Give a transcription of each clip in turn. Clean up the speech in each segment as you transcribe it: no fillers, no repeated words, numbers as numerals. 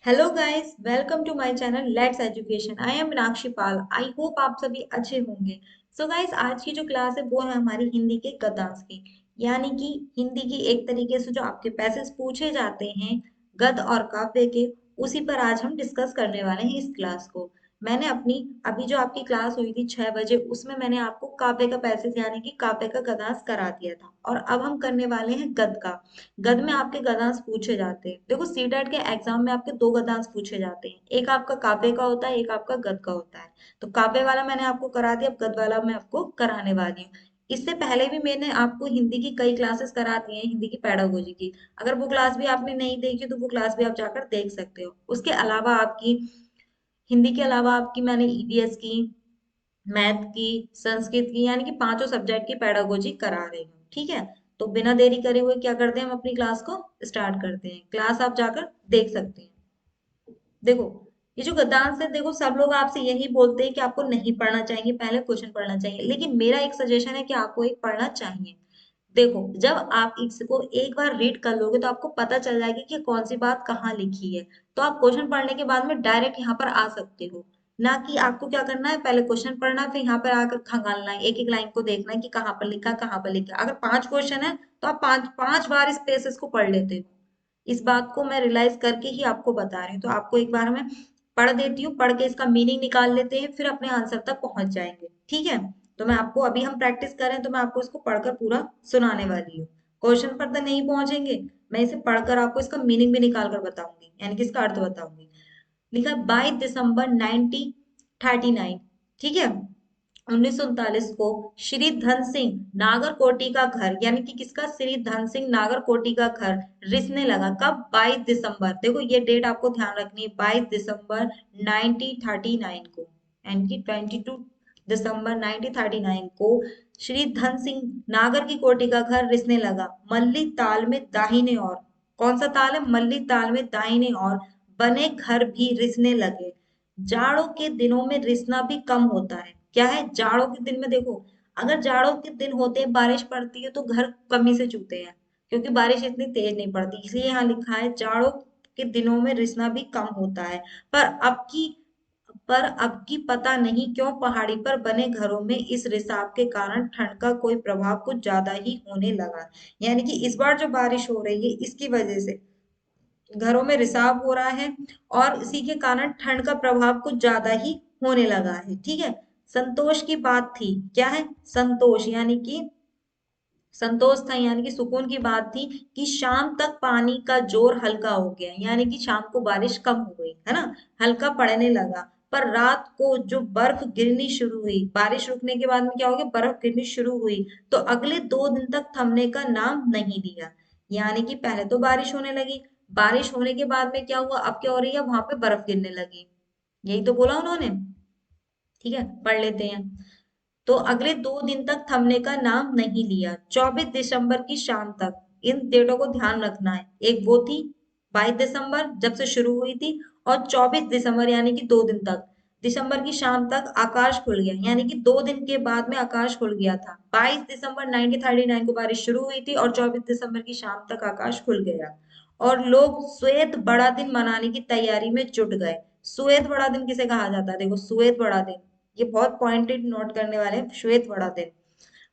Hello guys, welcome to my channel let's education. I am Meenakshi Pal. I hope आप सभी अच्छे होंगे। सो गाइस, आज की जो क्लास है वो है हमारी हिंदी के गद्यांश की, यानी कि हिंदी की एक तरीके से जो आपके पैसेज पूछे जाते हैं गद्य और काव्य के, उसी पर आज हम डिस्कस करने वाले हैं इस क्लास को। मैंने अपनी अभी जो आपकी क्लास हुई थी 6 बजे, उसमें मैंने आपको काव्य का पैसेज यानी कि काव्य का गद्यांश करा दिया था, और अब हम करने वाले हैं गद्य का। गद्य में आपके गद्यांश पूछे जाते हैं। देखो, सीटेट के एग्जाम में आपके दो गद्यांश पूछे जाते हैं, एक आपका काव्य का होता है, एक आपका गद्य का होता है। तो काव्य वाला मैंने आपको करा दिया, अब गद्य वाला मैं आपको कराने वाली हूँ। इससे पहले भी मैंने आपको हिंदी की कई क्लासेस करा दी हैं, हिंदी की पेडागोजी की। अगर वो क्लास भी आपने नहीं देखी तो वो क्लास भी आप जाकर देख सकते हो। उसके अलावा आपकी हिंदी के अलावा आपकी मैंने ईवीएस की, मैथ की, संस्कृत की, यानी कि पांचों सब्जेक्ट की पेडागोजी करा रही हूँ। ठीक है, तो बिना देरी करे हुए क्या करते हैं, हम अपनी क्लास को स्टार्ट करते हैं। क्लास आप जाकर देख सकते हैं। देखो, ये जो गद्यांश है, देखो सब लोग आपसे यही बोलते हैं कि आपको नहीं पढ़ना चाहिए, पहले क्वेश्चन पढ़ना चाहिए, लेकिन मेरा एक सजेशन है कि आपको एक पढ़ना चाहिए। देखो, जब आप इसको एक बार रीड कर लोगे तो आपको पता चल जाएगी कि कौन सी बात कहाँ लिखी है। तो आप क्वेश्चन पढ़ने के बाद में डायरेक्ट यहाँ पर आ सकते हो। ना कि आपको क्या करना है, पहले क्वेश्चन पढ़ना है, फिर यहाँ पर आकर खंगालना है, एक एक लाइन को देखना है कि कहाँ पर लिखा, कहाँ पर लिखा। अगर 5 क्वेश्चन है तो आप पांच पांच बार इस पेसेस को पढ़ लेते हो। इस बात को मैं रियलाइज करके ही आपको बता रही हूँ। तो आपको एक बार मैं पढ़ देती हूँ, पढ़ के इसका मीनिंग निकाल लेते हैं, फिर अपने आंसर तक पहुंच जाएंगे। ठीक है, तो मैं आपको अभी हम प्रैक्टिस करें तो मैं आपको इसको पढ़कर पूरा सुनाने वाली हूँ। क्वेश्चन पर तो नहीं पहुंचेंगे, मैं इसे पढ़कर आपको इसका मीनिंग भी निकाल कर बताऊंगी, यानी कि इसका अर्थ बताऊंगी। लिखा 22 दिसंबर 1939। ठीक है, 1939 को श्री धन सिंह नागरकोटी का घर, यानी कि किसका, श्री धन सिंह नागरकोटी का घर रिसने लगा। कब? 22 दिसंबर। देखो, ये डेट आपको ध्यान रखनी है, 22 दिसंबर 1939 को, यानी कि 22 दिसंबर 1939 को श्री धन सिंह नागर की कोटी का घर रिसने लगा। मल्ली ताल में दाहिने और, कौन सा ताल है, मल्ली ताल में दाहिने और बने घर भी रिसने लगे। जाड़ों के दिनों में रिसना भी कम होता है। क्या है, जाड़ों के दिन में देखो, अगर जाड़ों के दिन होते हैं, बारिश पड़ती है, तो घर कमी से चूते हैं, क्योंकि बारिश इतनी तेज नहीं पड़ती। इसलिए यहाँ लिखा है जाड़ों के दिनों में रिसना भी कम होता है। पर अब की अब की पता नहीं क्यों पहाड़ी पर बने घरों में इस रिसाव के कारण ठंड का कोई प्रभाव कुछ ज्यादा ही होने लगा। यानी कि इस बार जो बारिश हो रही है, इसकी वजह से घरों में रिसाव हो रहा है, और इसी के कारण ठंड का प्रभाव कुछ ज्यादा ही होने लगा है। ठीक है, संतोष की बात थी। क्या है, संतोष, यानी कि संतोष था, यानी कि सुकून की बात थी कि शाम तक पानी का जोर हल्का हो गया, यानी कि शाम को बारिश कम हो गई है ना, हल्का पड़ने लगा। पर रात को जो बर्फ गिरनी शुरू हुई, बारिश रुकने के बाद में क्या हो गया, बर्फ गिरनी शुरू हुई, तो अगले 2 दिन तक थमने का नाम नहीं लिया। यानी कि पहले तो बारिश होने लगी, बारिश होने के बाद में क्या हुआ, अब क्या हो रही है, वहां पे बर्फ गिरने लगी। यही तो बोला उन्होंने। ठीक है, पढ़ लेते हैं। तो अगले 2 दिन तक थमने का नाम नहीं लिया, 24 दिसंबर की शाम तक। इन डेटों को ध्यान रखना है, एक वो थी 22 दिसंबर जब से शुरू हुई थी, और 24 दिसंबर यानी कि 2 दिन तक। दिसंबर की शाम तक आकाश खुल गया, यानी कि 2 दिन के बाद में आकाश खुल गया था। 22 दिसंबर 1939 को बारिश शुरू हुई थी, और 24 दिसंबर की शाम तक आकाश खुल गया, और लोग श्वेत बड़ा दिन मनाने की तैयारी में जुट गए। श्वेत बड़ा दिन किसे कहा जाता है, देखो, श्वेत बड़ा दिन, ये बहुत पॉइंटेड नोट करने वाले हैं। श्वेत बड़ा दिन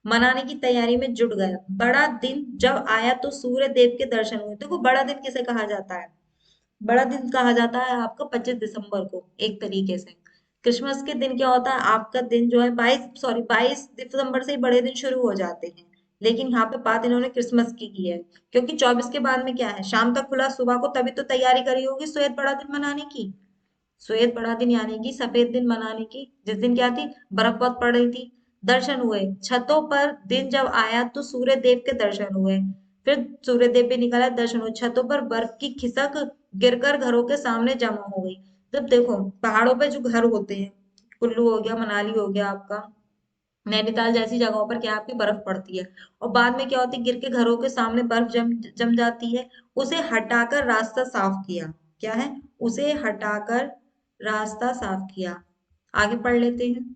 मनाने की तैयारी में जुट गया। बड़ा दिन जब आया तो सूर्य देव के दर्शन हुए। देखो, बड़ा दिन किसे कहा जाता है, बड़ा दिन कहा जाता है आपका 25 दिसंबर को, एक तरीके से। क्रिसमस के दिन क्या होता है, आपका दिन जो है 22 दिसंबर से ही बड़े दिन शुरू हो जाते हैं। लेकिन यहाँ पे बात इन्होंने क्रिसमस की है, क्योंकि 24 के बाद में क्या है, शाम तक खुला, सुबह को तभी तो तैयारी करी होगी श्वेत बड़ा दिन मनाने की। श्वेत बड़ा दिन यानी कि सफेद दिन मनाने की, जिस दिन क्या थी, बर्फ बहुत पड़ रही थी। दर्शन हुए छतों पर, दिन जब आया तो सूर्य देव के दर्शन हुए। फिर सूर्य देव भी निकला, दर्शन हुए। छतों पर बर्फ की खिसक गिरकर घरों के सामने जमा हो गई। जब देखो, पहाड़ों पे जो घर होते हैं, कुल्लू हो गया, मनाली हो गया आपका, नैनीताल जैसी जगहों पर क्या है, आपकी बर्फ पड़ती है, और बाद में क्या होती है, गिर के घरों के सामने बर्फ जम जम जाती है। उसे हटाकर रास्ता साफ किया। क्या है, उसे हटाकर रास्ता साफ किया। आगे पढ़ लेते हैं।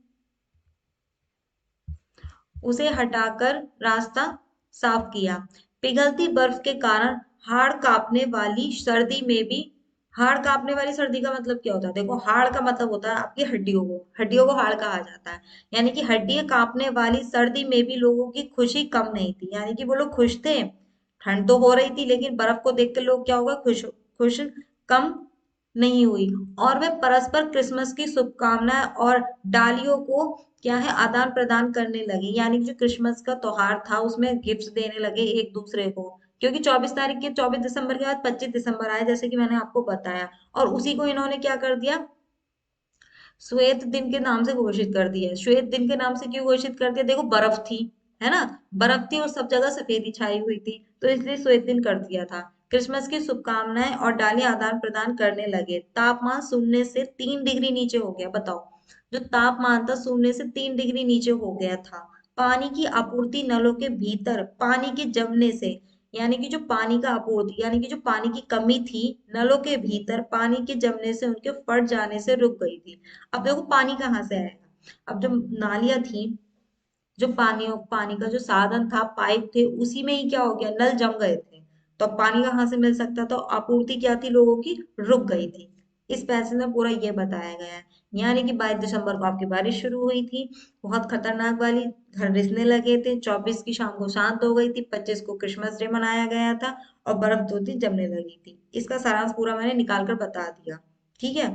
उसे हटाकर रास्ता साफ किया। पिघलती बर्फ के कारण हाड़ कांपने वाली सर्दी में भी हाड़ कांपने वाली सर्दी का मतलब क्या होता है? देखो, हाड़ का मतलब होता है आपकी हड्डियों को हाड़ कहा जाता है। यानी कि हड्डियां कांपने वाली सर्दी में भी लोगों की खुशी कम नहीं थी, यानी कि वो लोग खुश थे। ठंड तो हो रही थी, लेकिन बर्फ को देख के लोग क्या होगा, खुश खुश कम नहीं हुई। और वे परस्पर क्रिसमस की शुभकामनाएं और डालियों को क्या है, आदान प्रदान करने लगे। यानी कि जो क्रिसमस का त्योहार था उसमें गिफ्ट्स देने लगे एक दूसरे को, क्योंकि 24 दिसंबर के बाद 25 दिसंबर आया, जैसे कि मैंने आपको बताया। और उसी को इन्होंने क्या कर दिया, श्वेत दिन के नाम से घोषित कर दिया। श्वेत दिन के नाम से क्यों घोषित कर दिया? देखो, बर्फ थी, है ना, बर्फ थी और सब जगह सफेदी छाई हुई थी, तो इसलिए श्वेत दिन कर दिया था। क्रिसमस की शुभकामनाएं और डालियां आदान प्रदान करने लगे। तापमान 0 से 3 डिग्री नीचे हो गया, बताओ। जो तापमान था 0 से 3 डिग्री नीचे हो गया था। पानी की आपूर्ति नलों के भीतर पानी के जमने से, यानी कि जो पानी का आपूर्ति, यानी कि जो पानी की कमी थी, नलों के भीतर पानी के जमने से, उनके फट जाने से रुक गई थी। अब देखो पानी कहाँ से आएगा? अब जो नालियां थी, जो पानी का जो साधन था, पाइप थे, उसी में ही क्या हो गया, नल जम गए थे। तो अब पानी कहाँ से मिल सकता? तो आपूर्ति क्या थी लोगों की, रुक गई थी। इस पैसेज में पूरा ये बताया गया है। यानी कि 22 दिसंबर को आपकी बारिश शुरू हुई थी, बहुत खतरनाक वाली, घर रिसने लगे थे। 24 की शाम को शांत हो गई थी, 25 को क्रिसमस डे मनाया गया था, और बर्फ जो थी जमने लगी थी। इसका सारांश पूरा मैंने निकाल कर बता दिया। ठीक है,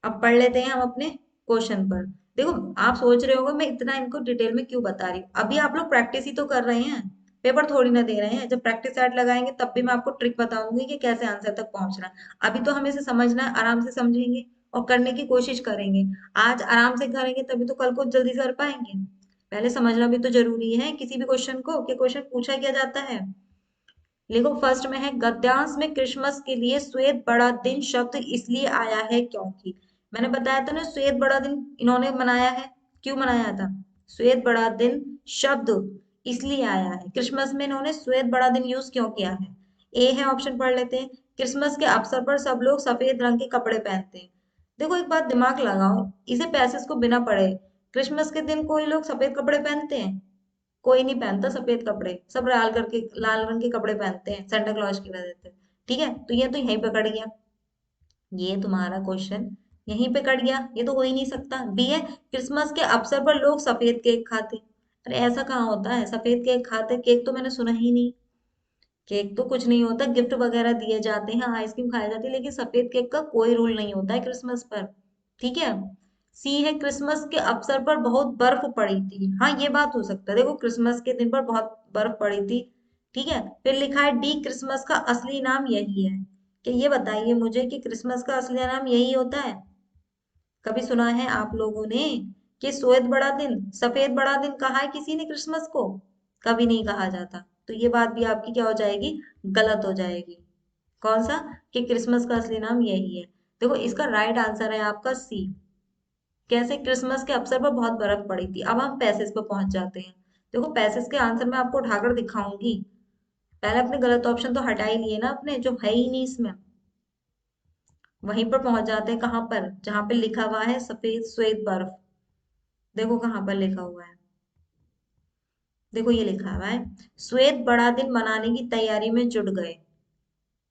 अब पढ़ लेते हैं हम अपने क्वेश्चन पर। देखो, आप सोच रहे होगे मैं इतना इनको डिटेल में क्यों बता रही हूँ। अभी आप लोग प्रैक्टिस ही तो कर रहे हैं, पेपर थोड़ी ना दे रहे हैं। जब प्रैक्टिस सेट लगाएंगे तब भी मैं आपको ट्रिक बताऊंगी कि कैसे आंसर तक पहुंचना है। अभी तो हमें इसे समझना है, आराम से समझेंगे और करने की कोशिश करेंगे। आज आराम से करेंगे तभी तो कल को जल्दी कर पाएंगे। पहले समझना भी तो जरूरी है किसी भी क्वेश्चन को, कि क्वेश्चन पूछा क्या जाता है। देखो, फर्स्ट में है, गद्यांश में क्रिसमस के लिए श्वेत बड़ा दिन शब्द इसलिए आया है क्योंकि, मैंने बताया था ना, श्वेत बड़ा दिन इन्होंने मनाया है। क्यों मनाया था? श्वेत बड़ा दिन शब्द इसलिए आया है, क्रिसमस में इन्होंने श्वेत बड़ा दिन यूज क्यों किया है। ए है ऑप्शन, पढ़ लेते हैं। क्रिसमस के अवसर पर सब लोग सफेद रंग के कपड़े पहनते हैं। देखो, एक बात दिमाग लगाओ, इसे पैसेज को बिना पढ़े, क्रिसमस के दिन कोई लोग सफेद कपड़े पहनते हैं? कोई नहीं पहनता सफेद कपड़े, सब लाल रंग के कपड़े पहनते हैं सेंटा क्लॉज की वजह से। ठीक है, तो ये तो यहीं पे कट गया, ये तुम्हारा क्वेश्चन यहीं पे कट गया, ये तो हो ही नहीं सकता। बी है, क्रिसमस के अवसर पर लोग सफेद केक खाते। अरे ऐसा कहाँ होता है, सफेद केक खाते? केक तो मैंने सुना ही नहीं। केक तो कुछ नहीं होता, गिफ्ट वगैरह दिए जाते हैं, आइसक्रीम खाई जाती है, लेकिन सफेद केक का कोई रूल नहीं होता है क्रिसमस पर। ठीक है। सी है, क्रिसमस के अवसर पर बहुत बर्फ पड़ी थी। हाँ, ये बात हो सकता है, देखो क्रिसमस के दिन पर बहुत बर्फ पड़ी थी। ठीक है। फिर लिखा है डी, क्रिसमस का असली नाम यही है। कि ये बताइए मुझे कि क्रिसमस का असली नाम यही होता है? कभी सुना है आप लोगों ने कि श्वेत बड़ा दिन, सफेद बड़ा दिन कहा है किसी ने क्रिसमस को? कभी नहीं कहा जाता। तो ये बात भी आपकी क्या हो जाएगी, गलत हो जाएगी। कौन सा? कि क्रिसमस का असली नाम यही है। देखो, इसका राइट आंसर है आपका सी। कैसे? क्रिसमस के अवसर पर बहुत बर्फ पड़ी थी। अब हम पैसेज पर पहुंच जाते हैं। देखो, पैसेज के आंसर मैं आपको उठाकर दिखाऊंगी। पहले अपने गलत ऑप्शन तो हटा ही लिए ना अपने, जो है ही नहीं इसमें। वहीं पर पहुंच जाते हैं, कहां पर, जहां पे लिखा हुआ है सफेद श्वेत बर्फ। देखो कहाँ पर लिखा हुआ है, देखो ये लिखा हुआ है, श्वेत बड़ा दिन मनाने की तैयारी में जुट गए।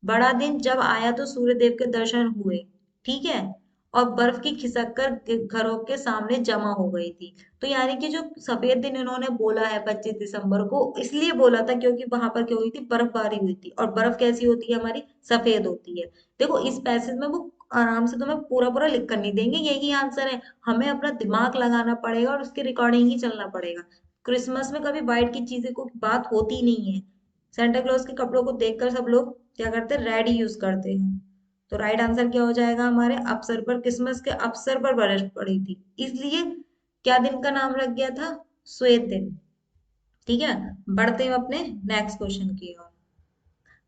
बड़ा दिन जब आया तो सूर्यदेव के दर्शन हुए। ठीक है। और बर्फ की खिसक कर घरों के सामने जमा हो गई थी। तो यानी कि जो सफेद दिन इन्होंने बोला है 25 दिसंबर को, इसलिए बोला था क्योंकि वहां पर क्या हुई थी, बर्फबारी हुई थी। और बर्फ कैसी होती है हमारी, सफेद होती है। देखो, इस पैसेज में वो आराम से तुम्हें पूरा पूरा लिख कर नहीं देंगे, यही आंसर है। हमें अपना दिमाग लगाना पड़ेगा और उसके रिकॉर्डिंग ही चलना पड़ेगा। क्रिसमस में कभी व्हाइट की चीजें को बात होती नहीं है। सेंटा क्लॉज के कपड़ों को देखकर सब लोग क्या करते हैं, रेड यूज करते हैं। तो राइट आंसर क्या हो जाएगा हमारे, अवसर पर, क्रिसमस के अवसर पर बारिश पड़ी थी, इसलिए क्या दिन का नाम रख गया था, श्वेत दिन। ठीक है। बढ़ते हैं अपने नेक्स्ट क्वेश्चन की ओर।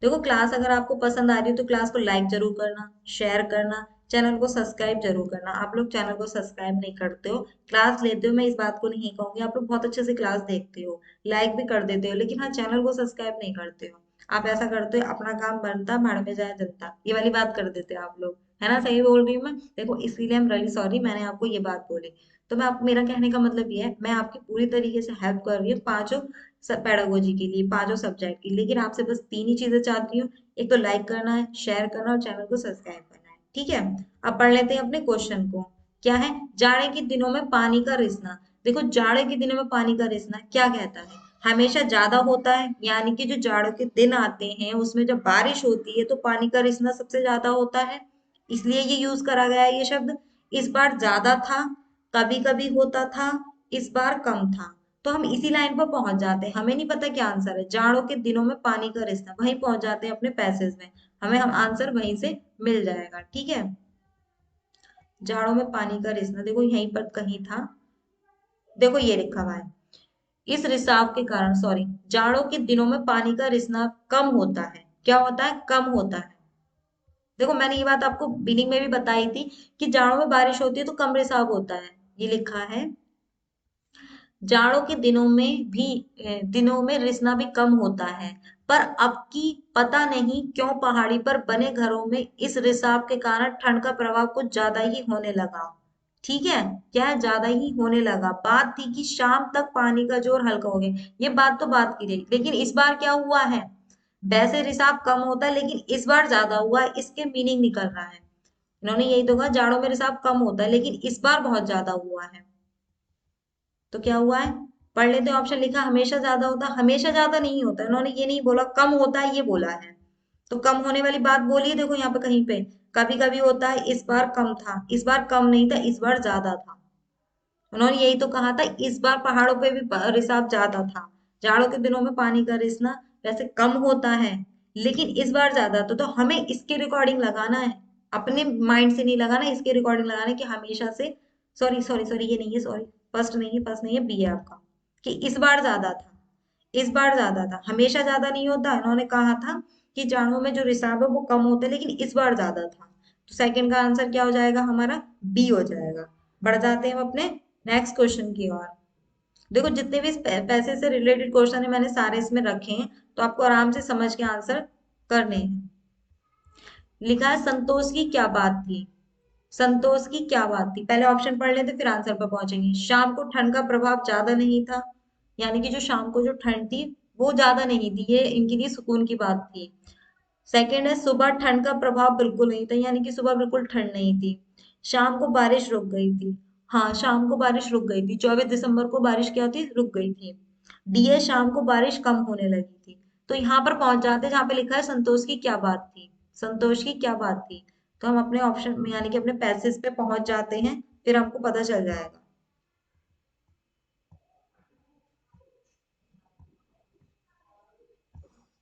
देखो, क्लास अगर आपको पसंद आ रही हो तो क्लास को लाइक जरूर करना, शेयर करना, चैनल को सब्सक्राइब जरूर करना। आप लोग चैनल को सब्सक्राइब नहीं करते हो, क्लास लेते हो, मैं इस बात को नहीं कहूंगी, आप लोग बहुत अच्छे से क्लास देखते हो, लाइक भी कर देते हो, लेकिन हाँ, चैनल को सब्सक्राइब नहीं करते हो। आप ऐसा करते हो, अपना काम बनता भाड़ में जाए जनता, ये वाली बात कर देते हो आप लोग, है ना, सही बोल रही हूँ मैं? देखो, इसीलिए हम रियली सॉरी, मैंने आपको ये बात बोली। तो मैं आप, मेरा कहने का मतलब ये है, मैं आपकी पूरी तरीके से हेल्प कर रही हूँ पांचों सब पेडागोजी के लिए, पांचों सब्जेक्ट की, लेकिन आपसे बस तीन ही चीजें चाहती हूँ। एक तो लाइक करना है, शेयर करना और चैनल को सब्सक्राइब करना है। ठीक है, अब पढ़ लेते हैं अपने क्वेश्चन को। क्या है? जाड़े के दिनों में पानी का रिसना। देखो जाड़े के दिनों में पानी का रिसना क्या कहता है? हमेशा ज्यादा होता है, यानी कि जो जाड़ों के दिन आते हैं उसमें जब बारिश होती है तो पानी का रिसना सबसे ज्यादा होता है, इसलिए ये यूज करा गया है ये शब्द। इस बार ज्यादा था, कभी कभी होता था, इस बार कम था। तो हम इसी लाइन पर पहुंच जाते हैं, हमें नहीं पता क्या आंसर है, जाड़ों के दिनों में पानी का रिसना, वहीं पहुंच जाते हैं अपने पैसेज में, हमें हम आंसर वहीं से मिल जाएगा। ठीक है, जाड़ों में पानी का रिसना देखो यहीं पर कहीं था, देखो ये लिखा हुआ है, इस रिसाव के कारण, सॉरी, जाड़ों के दिनों में पानी का रिसना कम होता है। क्या होता है? कम होता है। देखो मैंने ये बात आपको बिगिनिंग में भी बताई थी कि जाड़ों में बारिश होती है तो कम रिसाव होता है। ये लिखा है जाड़ों के दिनों में भी दिनों में रिसना भी कम होता है, पर अब की पता नहीं क्यों पहाड़ी पर बने घरों में इस रिसाव के कारण ठंड का प्रभाव कुछ ज्यादा ही होने लगा। ठीक है, क्या है? ज्यादा ही होने लगा। बात थी कि शाम तक पानी का जोर हल्का हो गया, ये बात तो बात की रही, लेकिन इस बार क्या हुआ है? वैसे रिसाव कम होता है लेकिन इस बार ज्यादा हुआ है, इसके मीनिंग निकल रहा है। इन्होंने यही तो कहा जाड़ों में रिसाव कम होता है लेकिन इस बार बहुत ज्यादा हुआ है। तो क्या हुआ है? पढ़ लेते हैं, ऑप्शन लिखा हमेशा ज्यादा होता, हमेशा ज्यादा नहीं होता, इन्होंने ये नहीं बोला कम होता है, ये बोला है। तो कम होने वाली बात बोली है, देखो यहाँ पे कहीं पे कभी कभी होता है, इस बार कम था, इस बार कम नहीं था, इस बार ज्यादा था। उन्होंने यही तो कहा था इस बार पहाड़ों पे भी रिसाव ज्यादा था। जाड़ों के दिनों में पानी का रिसना वैसे कम होता है लेकिन इस बार ज्यादा था, तो हमें इसके रिकॉर्डिंग लगाना है, अपने माइंड से नहीं लगाना, इसके रिकॉर्डिंग लगाना है कि हमेशा से, सॉरी सॉरी सॉरी ये नहीं है, सॉरी, फर्स्ट नहीं है, फर्स्ट नहीं है, बी है आपका, कि इस बार ज्यादा था, इस बार ज्यादा था, हमेशा ज्यादा नहीं होता। इन्होंने कहा था कि जाड़ों में जो रिसाव है वो कम होता है लेकिन इस बार ज्यादा था। तो सेकंड का आंसर क्या हो जाएगा हमारा? बी हो जाएगा। बढ़ जाते हैं हम अपने नेक्स्ट क्वेश्चन की ओर। देखो जितने भी इस पैसे से रिलेटेड क्वेश्चन है मैंने सारे इसमें रखे हैं, तो आपको आराम से समझ के आंसर करने हैं। लिखा है संतोष की क्या बात थी? संतोष की क्या बात थी? पहले ऑप्शन पढ़ लेते फिर आंसर पर पहुंचेंगे। शाम को ठंड का प्रभाव ज्यादा नहीं था, यानी कि जो शाम को जो ठंड थी वो ज्यादा नहीं थी, ये इनके लिए सुकून की बात थी। सेकंड है सुबह ठंड का प्रभाव बिल्कुल नहीं था, यानी कि सुबह बिल्कुल ठंड नहीं थी। शाम को बारिश रुक गई थी, हाँ शाम को बारिश रुक गई थी, 24 दिसंबर को बारिश क्या थी? रुक गई थी। डी है शाम को बारिश कम होने लगी थी। तो यहाँ पर पहुंच जाते हैं जहाँ पे लिखा है संतोष की क्या बात थी। संतोष की क्या बात थी, तो हम अपने ऑप्शन में यानी कि अपने पैसेज पे पहुंच जाते हैं, फिर हमको पता चल जाएगा।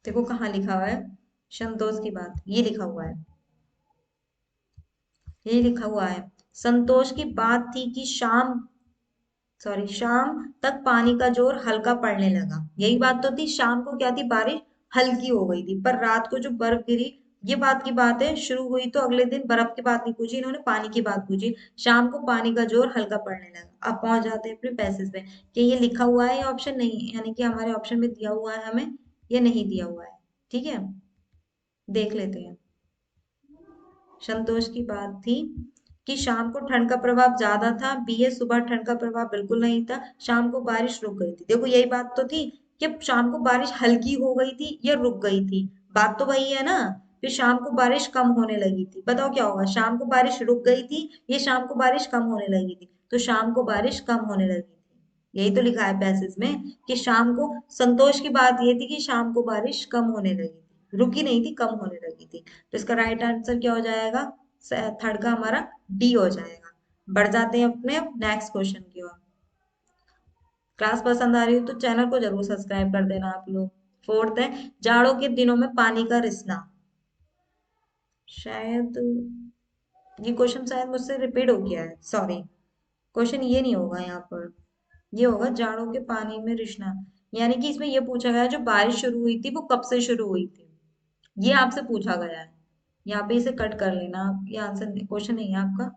देखो कहाँ लिखा हुआ है संतोष की बात, ये लिखा हुआ है, ये लिखा हुआ है, संतोष की बात थी कि शाम, सॉरी, शाम तक पानी का जोर हल्का पड़ने लगा। यही बात तो थी, शाम को क्या थी? बारिश हल्की हो गई थी, पर रात को जो बर्फ गिरी, ये बात की बात है, शुरू हुई तो अगले दिन बर्फ की बात नहीं पूछी इन्होंने, पानी की बात पूछी। शाम को पानी का जोर हल्का पड़ने लगा। अब पहुंच जाते हैं अपने पैसेज में कि ये लिखा हुआ है या ऑप्शन नहीं है, यानी कि हमारे ऑप्शन में दिया हुआ है हमें, ये नहीं दिया हुआ है। ठीक है, देख लेते हैं। संतोष की बात थी कि शाम को ठंड का प्रभाव ज्यादा था, बी है सुबह ठंड का प्रभाव बिल्कुल नहीं था, शाम को बारिश रुक गई थी। देखो यही बात तो थी कि शाम को बारिश हल्की हो गई थी या रुक गई थी, बात तो वही है ना। फिर शाम को बारिश कम होने लगी थी, बताओ क्या होगा? शाम को बारिश रुक गई थी, ये शाम को बारिश कम होने लगी थी, तो शाम को बारिश कम होने लगी थी। यही तो लिखा है पैसेज में कि शाम को, संतोष की बात ये थी कि शाम को बारिश कम होने लगी थी, रुकी नहीं थी, कम होने लगी थी। तो इसका राइट आंसर क्या हो जाएगा? थर्ड का हमारा डी हो जाएगा। बढ़ जाते हैं अपने नेक्स्ट क्वेश्चन की ओर। क्लास पसंद आ रही हो तो चैनल को जरूर सब्सक्राइब कर देना आप लोग। फोर्थ है जाड़ों के दिनों में पानी का रिसना। शायद ये क्वेश्चन शायद मुझसे रिपीट हो गया है, सॉरी, क्वेश्चन ये नहीं होगा यहाँ पर, ये होगा जाड़ों के पानी में रिसना, यानी कि इसमें ये पूछा गया है जो बारिश शुरू हुई थी वो कब से शुरू हुई थी, ये आपसे पूछा गया है। यहाँ पे इसे कट कर लेना आप, ये आंसर क्वेश्चन नहीं है आपका।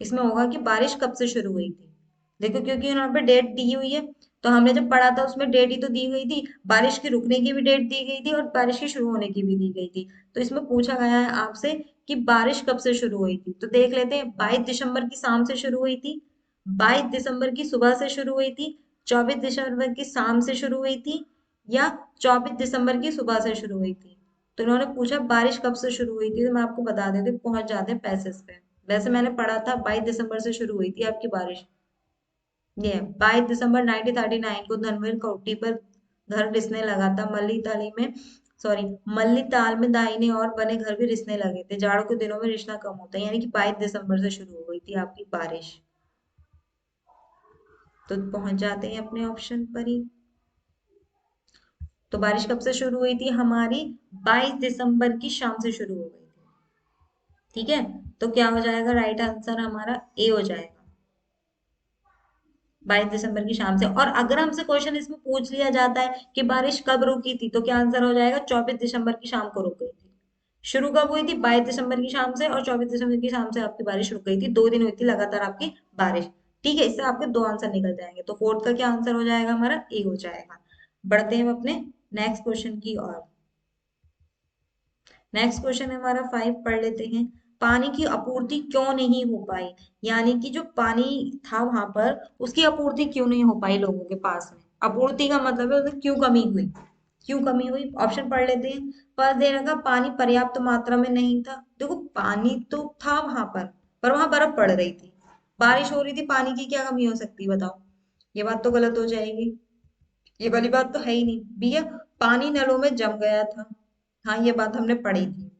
इसमें होगा कि बारिश कब से शुरू हुई थी। देखो क्योंकि यहाँ पे डेट दी हुई है, तो हमने जब पढ़ा था उसमें डेट ही तो दी गई थी, बारिश की रुकने की भी डेट दी गई थी और बारिश की शुरू होने की भी दी गई थी। तो इसमें पूछा गया है आपसे कि बारिश कब से शुरू हुई थी, तो देख लेते हैं। 22 दिसंबर की शाम से शुरू हुई थी, 22 दिसंबर की सुबह से शुरू हुई थी, 24 दिसंबर की शाम से शुरू हुई थी, या 24 दिसंबर की सुबह से शुरू हुई थी। तो इन्होंने पूछा बारिश कब से शुरू हुई थी, तो मैं आपको बता देती हूँ, पहुंच जाते हैं पैसेज पे। वैसे मैंने पढ़ा था 22 दिसंबर से शुरू हुई थी आपकी बारिश। ये 22 दिसंबर 1939 को धनवीर कोटी पर घर रिसने लगा था। मल्ली ताल में दाहिने और बने घर भी रिसने लगे थे। जाड़ों के दिनों में रिसना कम होता है, यानी कि 22 दिसंबर से शुरू हो गई थी आपकी बारिश। तो पहुंच जाते हैं अपने ऑप्शन पर ही। तो बारिश कब से शुरू हुई थी हमारी? 22 दिसंबर की शाम से शुरू हो गई थी। ठीक है, तो क्या हो जाएगा राइट आंसर हमारा? ए हो जाएगा, 22 दिसंबर की शाम से। और अगर हमसे क्वेश्चन इसमें पूछ लिया जाता है कि बारिश कब रुकी थी, तो क्या आंसर हो जाएगा? 24 दिसंबर की शाम को रुक गई थी। शुरू कब हुई थी? 22 दिसंबर की शाम से, और 24 दिसंबर की शाम से आपकी बारिश रुक गई थी। 2 दिन हुई थी लगातार आपकी बारिश। ठीक है, इससे आपके दो आंसर निकल जाएंगे। तो फोर्थ का क्या आंसर हो जाएगा हमारा? ए हो जाएगा। बढ़ते हैं हम अपने नेक्स्ट क्वेश्चन की ओर। नेक्स्ट क्वेश्चन हमारा 5 पढ़ लेते हैं। पानी की आपूर्ति क्यों नहीं हो पाई? यानी कि जो पानी था वहां पर, उसकी आपूर्ति क्यों नहीं हो पाई लोगों के पास में? आपूर्ति का मतलब है उसमें क्यों कमी हुई? क्यों कमी हुई? ऑप्शन पढ़ लेते हैं। फर्स्ट दे रखा पानी पर्याप्त मात्रा में नहीं था। देखो पानी तो था वहां पर वहां बर्फ पड़ रही थी, बारिश हो रही थी, पानी की क्या कमी हो सकती है बताओ? ये बात तो गलत हो जाएगी, ये वाली बात तो है ही नहीं भैया। पानी नलों में जम गया था, हाँ ये बात हमने पढ़ी थी।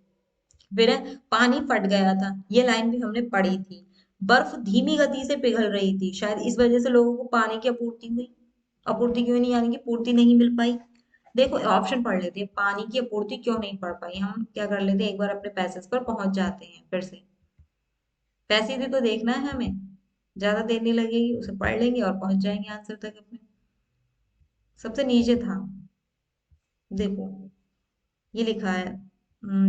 फिर है पानी फट गया था, ये लाइन भी हमने पढ़ी थी। बर्फ धीमी गति से पिघल रही थी, शायद इस वजह से लोगों को पानी की आपूर्ति हुई। आपूर्ति क्यों नहीं, यानी कि पूर्ति नहीं मिल पाई। देखो ऑप्शन पढ़ लेते हैं, पानी की आपूर्ति क्यों नहीं पड़ पाई। हम क्या कर लेते हैं, एक बार अपने पैसेज पर पहुंच जाते हैं फिर से। पैसे भी तो देखना है हमें, ज्यादा देर नहीं लगेगी, उसे पढ़ लेंगे और पहुंच जाएंगे आंसर तक अपने। सबसे नीचे था, देखो ये लिखा है,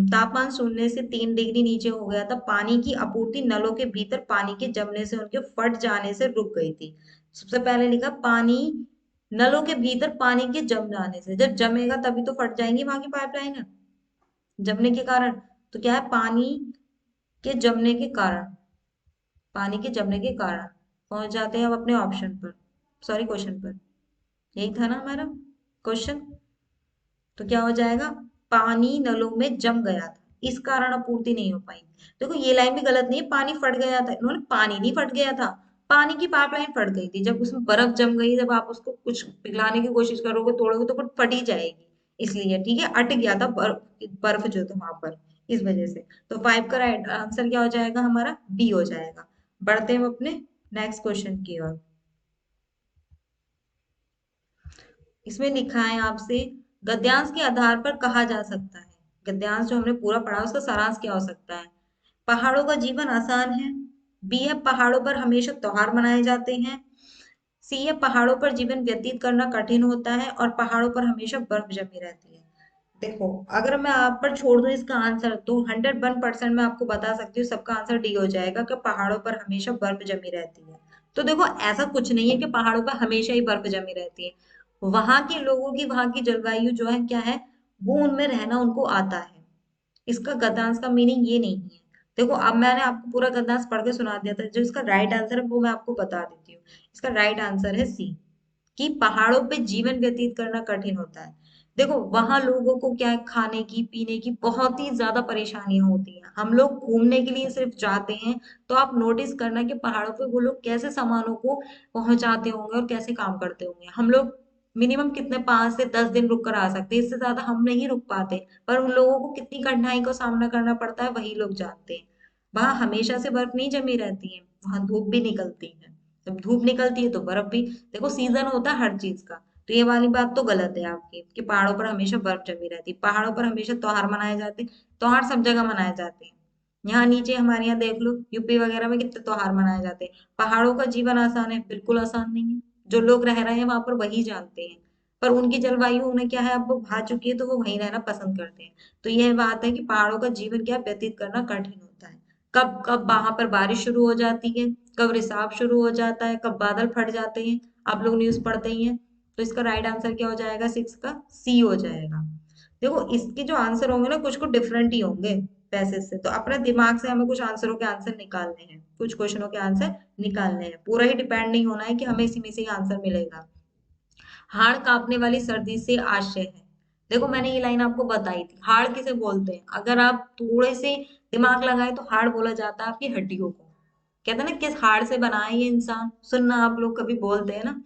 तापमान शून्य से 3 डिग्री नीचे हो गया था। पानी की आपूर्ति नलों के भीतर पानी के जमने से, उनके फट जाने से रुक गई थी। सबसे पहले लिखा पानी नलों के भीतर पानी के जम जाने से, जब जमेगा तभी तो फट जाएंगी वहां की पाइपलाइन है, जमने के कारण। तो क्या है, पानी के जमने के कारण, पानी के जमने के कारण। पहुंच जाते हैं अब अपने ऑप्शन पर, सॉरी क्वेश्चन पर। यही था ना हमारा क्वेश्चन? तो क्या हो जाएगा? पानी नलों में जम गया था, इस कारण आपूर्ति नहीं हो पाई। देखो ये लाइन भी गलत नहीं है, पानी फट गया था, इन्होंने पानी नहीं फट गया था, पानी की पाइपलाइन फट गई थी। जब उसमें बर्फ जम गई, जब आप उसको कुछ पिघलाने की कोशिश करोगे, तोड़ोगे, तो फिर फट ही जाएगी। इसलिए ठीक है, अट गया था बर्फ, बर्फ जो था वहां पर, इस वजह से। तो 5 का राइट आंसर क्या हो जाएगा हमारा? बी हो जाएगा। बढ़ते हैं अपने नेक्स्ट क्वेश्चन की ओर। इसमें लिखा है आपसे, गद्यांश के आधार पर कहा जा सकता है। गद्यांश जो हमने पूरा पढ़ा उसका सारांश क्या हो सकता है? पहाड़ों का जीवन आसान है। बी है पहाड़ों पर हमेशा त्योहार मनाए जाते हैं। सी है पहाड़ों पर जीवन व्यतीत करना कठिन होता है, और पहाड़ों पर हमेशा बर्फ जमी रहती है। देखो अगर मैं आप पर छोड़ दूं इसका आंसर, तो 101% मैं आपको बता सकती हूँ सबका आंसर डी हो जाएगा, कि पहाड़ों पर हमेशा बर्फ जमी रहती है। तो देखो ऐसा कुछ नहीं है कि पहाड़ों पर हमेशा ही बर्फ जमी रहती है। वहां के लोगों की, वहां की जलवायु जो है क्या है, वो उनमें रहना उनको आता है। इसका गद्यांश का मीनिंग ये नहीं है। देखो अब मैंने आपको पूरा गद्यांश पढ़ के सुना दिया था, जो इसका राइट आंसर है वो मैं आपको बता देती हूँ। इसका राइट आंसर है सी, कि पहाड़ों पे जीवन व्यतीत करना कठिन होता है। देखो वहां लोगों को क्या है, खाने की पीने की बहुत ही ज्यादा परेशानियां होती हैं। हम लोग घूमने के लिए सिर्फ जाते हैं, तो आप नोटिस करना कि पहाड़ों पे वो लोग कैसे सामानों को पहुंचाते होंगे और कैसे काम करते होंगे। हम लोग मिनिमम कितने 5 से 10 दिन रुक कर आ सकते हैं, इससे ज्यादा हम नहीं रुक पाते। पर उन लोगों को कितनी कठिनाई का सामना करना पड़ता है, वही लोग जानते हैं। वहां हमेशा से बर्फ नहीं जमी रहती है, वहां धूप भी निकलती है। जब धूप निकलती है तो बर्फ भी। देखो सीजन होता है हर चीज का। तो ये वाली बात तो गलत है आपकी, कि पहाड़ों पर हमेशा बर्फ जमी रहती है। पहाड़ों पर हमेशा त्योहार मनाए जाते हैं, त्योहार सब जगह मनाए जाते हैं। यहाँ नीचे हमारे यहाँ देख लो, यूपी वगैरह में कितने त्योहार मनाए जाते हैं। पहाड़ों का जीवन आसान है? बिल्कुल आसान नहीं है। जो लोग रह रहे हैं वहां पर वही जानते हैं। पर उनकी जलवायु उन्हें क्या है, अब वो भा चुकी है, तो वो वहीं रहना पसंद करते हैं। तो यह बात है कि पहाड़ों का जीवन क्या है, व्यतीत करना कठिन होता है। कब कब वहां पर बारिश शुरू हो जाती है, कब रिसाव शुरू हो जाता है, कब बादल फट जाते हैं, आप लोग न्यूज पढ़ते ही हैं। तो इसका राइट आंसर क्या हो जाएगा? 6 का सी हो जाएगा। देखो इसके जो आंसर होंगे ना, कुछ कुछ डिफरेंट ही होंगे पैसेज से। तो अपने दिमाग से हमें कुछ आंसरों के आंसर निकालने हैं, कुछ क्वेश्चनों के आंसर निकालने हैं। पूरा ही डिपेंड नहीं होना है कि हमें इसी में से ही आंसर मिलेगा। हाड़ कांपने वाली सर्दी से आशय है। देखो मैंने ये लाइन आपको बताई थी, हाड़ किसे बोलते हैं, अगर आप थोड़े से दिमाग लगाए तो हाड़ बोला जाता है आपकी हड्डियों को। कहते हैं ना किस हाड़ से बना है ये इंसान, सुनना आप लोग कभी बोलते हैं ना।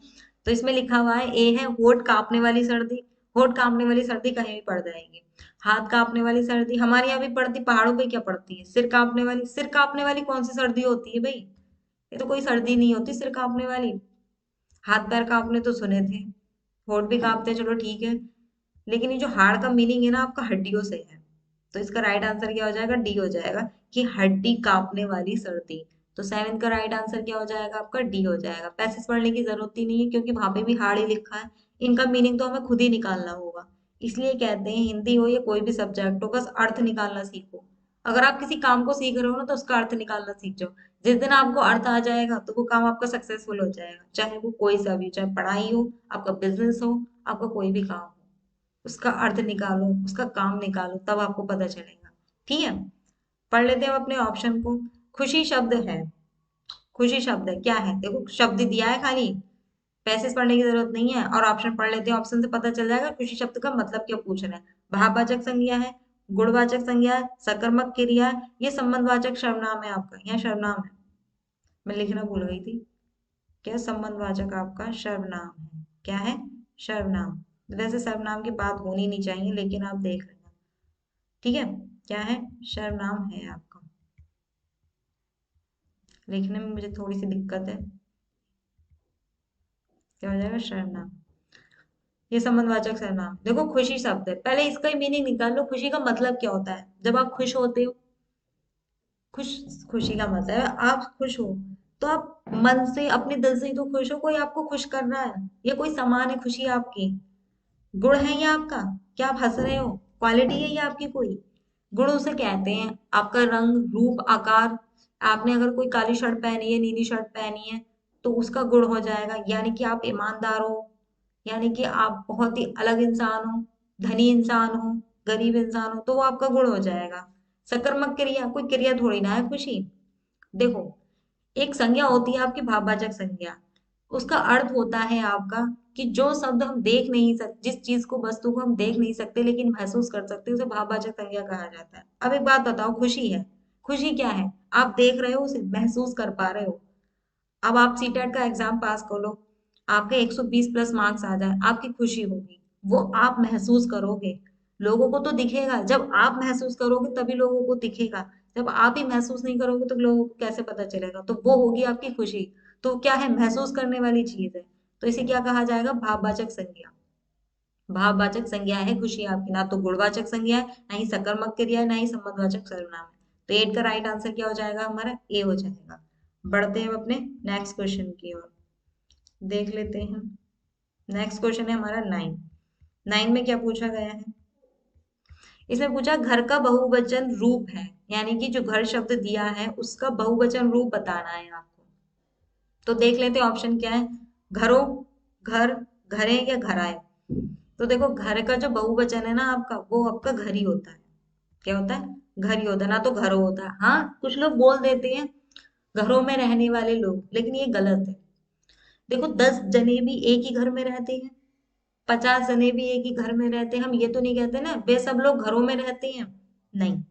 तो इसमें लिखा हुआ है, ए है होठ कांपने वाली सर्दी। होठ कांपने वाली सर्दी कहीं भी पड़ जाएगी। हाथ कांपने वाली सर्दी हमारे यहाँ भी पड़ती, पहाड़ों पे क्या पड़ती है, सिर कांपने वाली। सिर कांपने वाली कौन सी सर्दी होती है भाई, ये तो कोई सर्दी नहीं होती सिर कांपने वाली। हाथ पैर कांपने तो सुने थे, होठ भी कांपते हैं, चलो ठीक है। लेकिन ये जो हाड़ का मीनिंग है ना आपका हड्डियों से है। तो इसका राइट आंसर क्या हो जाएगा, डी हो जाएगा, कि हड्डी कांपने वाली सर्दी। तो सेवेंथ का राइट आंसर क्या हो जाएगा आपका, डी हो जाएगा। पैसेज पढ़ने की जरूरत ही नहीं है क्योंकि वहां पे भी हाड़ ही लिखा है। इनका मीनिंग तो हमें खुद ही निकालना होगा। इसलिए कहते हैं हिंदी हो या कोई भी सब्जेक्ट हो, बस अर्थ निकालना सीखो। अगर आप किसी काम को सीख रहे हो ना तो उसका अर्थ निकालना सीख जाओ। जिस दिन आपको अर्थ आ जाएगा तो वो काम आपका सक्सेसफुल हो जाएगा, चाहे वो कोई सा भी हो, चाहे पढ़ाई हो, आपका बिजनेस हो, आपका कोई भी काम हो। उसका अर्थ निकालो, उसका काम निकालो, तब आपको पता चलेगा। ठीक है, पढ़ लेते हैं हम अपने ऑप्शन को। खुशी शब्द है, खुशी शब्द है क्या है, देखो शब्द दिया है खाली, पैसेज पढ़ने की जरूरत नहीं है। और ऑप्शन पढ़ लेते हैं, ऑप्शन से पता चल जाएगा खुशी शब्द का मतलब क्या पूछ रहे हैं। भाववाचक संज्ञा है, गुणवाचक संज्ञा है, सकर्मक क्रिया है, ये संबंधवाचक सर्वनाम है आपका, यहाँ सर्वनाम है। मैं लिखना भूल गई थी, क्या संबंधवाचक आपका सर्वनाम है, क्या है, सर्वनाम। वैसे सर्वनाम की बात होनी नहीं चाहिए लेकिन आप देख लेना। ठीक है, क्या है, सर्वनाम है आपका। लिखने में मुझे थोड़ी सी दिक्कत है, क्या हो जाएगा, सर्वनाम। ये संबंधवाचक सर्वनाम। देखो खुशी शब्द है, पहले इसका ही मीनिंग निकाल लो, खुशी का मतलब क्या होता है, जब आप खुश होते हो। खुश, खुशी का मतलब है आप खुश हो, तो आप मन से अपने दिल से ही तो खुश हो, कोई आपको खुश कर रहा है, ये कोई सामान है खुशी आपकी, गुण है ये आपका, क्या आप हंस रहे हो, क्वालिटी है ये आपकी कोई। गुण उसे कहते हैं, आपका रंग रूप आकार। आपने अगर कोई काली शर्ट पहनी है, नीली शर्ट पहनी है, तो उसका गुण हो जाएगा, यानी कि आप ईमानदार हो, यानी कि आप बहुत ही अलग इंसान हो, धनी इंसान हो, गरीब इंसान हो, तो वो आपका गुण हो जाएगा। सकर्मक क्रिया कोई क्रिया थोड़ी ना है खुशी। देखो एक संज्ञा होती है आपकी भाववाचक संज्ञा, उसका अर्थ होता है आपका कि जो शब्द हम देख नहीं सकते, जिस चीज को, वस्तु को हम देख नहीं सकते लेकिन महसूस कर सकते हैं, उसे भाववाचक संज्ञा कहा जाता है। अब एक बात बताओ, खुशी है, खुशी क्या है, आप देख रहे हो उसे, महसूस कर पा रहे हो। अब आप सीटेट का एग्जाम पास कर लो, आपके 120 प्लस मार्क्स आ जाए, आपकी खुशी होगी, वो आप महसूस करोगे। लोगों को तो दिखेगा, जब आप महसूस करोगे तभी लोगों को दिखेगा। जब आप ही महसूस नहीं करोगे तो लोगों को कैसे पता चलेगा, तो वो होगी आपकी खुशी। तो क्या है, महसूस करने वाली चीज है। तो इसे क्या कहा जाएगा, भाववाचक संज्ञा। भाववाचक संज्ञा है खुशी आपकी, ना तो गुणवाचक संज्ञा है, ना ही सकर्मक क्रिया है, ना ही संबंधवाचक सर्वनाम है। तो एट का राइट आंसर क्या हो जाएगा हमारा, ए हो जाएगा। बढ़ते हैं अपने नेक्स्ट क्वेश्चन की ओर, देख लेते हैं। नेक्स्ट क्वेश्चन है हमारा नाइन। नाइन में क्या पूछा गया है, इसमें पूछा घर का बहुवचन रूप है, यानी कि जो घर शब्द दिया है उसका बहुवचन रूप बताना है आपको। तो देख लेते हैं ऑप्शन क्या है, घरों, घर, घरे या घराए। तो देखो घर का जो बहुवचन है ना आपका, वो आपका घर ही होता है। क्या होता है, घर ही होता है, ना तो घरों होता है। हाँ कुछ लोग बोल देते हैं घरों में रहने वाले लोग, लेकिन ये गलत है। देखो 10 जने भी एक ही घर में रहते हैं, 50 जने भी एक ही घर में रहते हैं, हम ये तो नहीं कहते ना वे सब लोग घरों में रहते हैं। नहीं,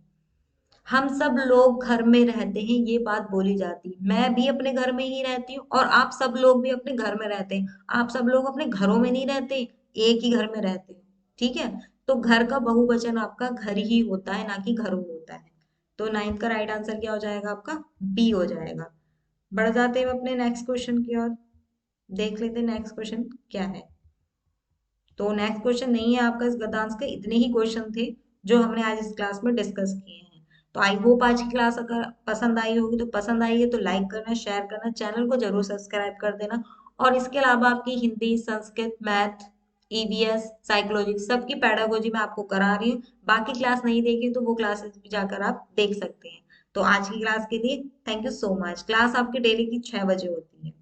हम सब लोग घर में रहते हैं, ये बात बोली जाती है। मैं भी अपने घर में ही रहती हूँ और आप सब लोग भी अपने घर में रहते हैं। आप सब लोग अपने घरों में नहीं रहते, एक ही घर में रहते हैं। ठीक है, तो घर का बहुवचन आपका घर ही होता है, ना कि घरों होता है। तो नाइन्थ का राइट आंसर क्या हो जाएगा आपका, बी हो जाएगा। बढ़ जाते हैं अपने नेक्स्ट क्वेश्चन की ओर, देख लेते हैं नेक्स्ट क्वेश्चन क्या है। तो नेक्स्ट क्वेश्चन नहीं है आपका इस गद्यांश के, इतने ही क्वेश्चन थे जो हमने आज इस क्लास में डिस्कस किए हैं। तो आई होप आज की क्लास अगर पसंद आई होगी, तो पसंद आई है तो लाइक करना, शेयर करना, चैनल को जरूर सब्सक्राइब कर देना। और इसके अलावा आपकी Hindi, Sanskrit, math, EVS, psychology सबकी पैडागोजी मैं आपको करा रही हूँ। बाकी क्लास नहीं देखी तो वो क्लासेस भी जाकर आप देख सकते हैं। तो आज की क्लास के लिए thank you so much. Class आपकी डेली की 6 बजे होती है।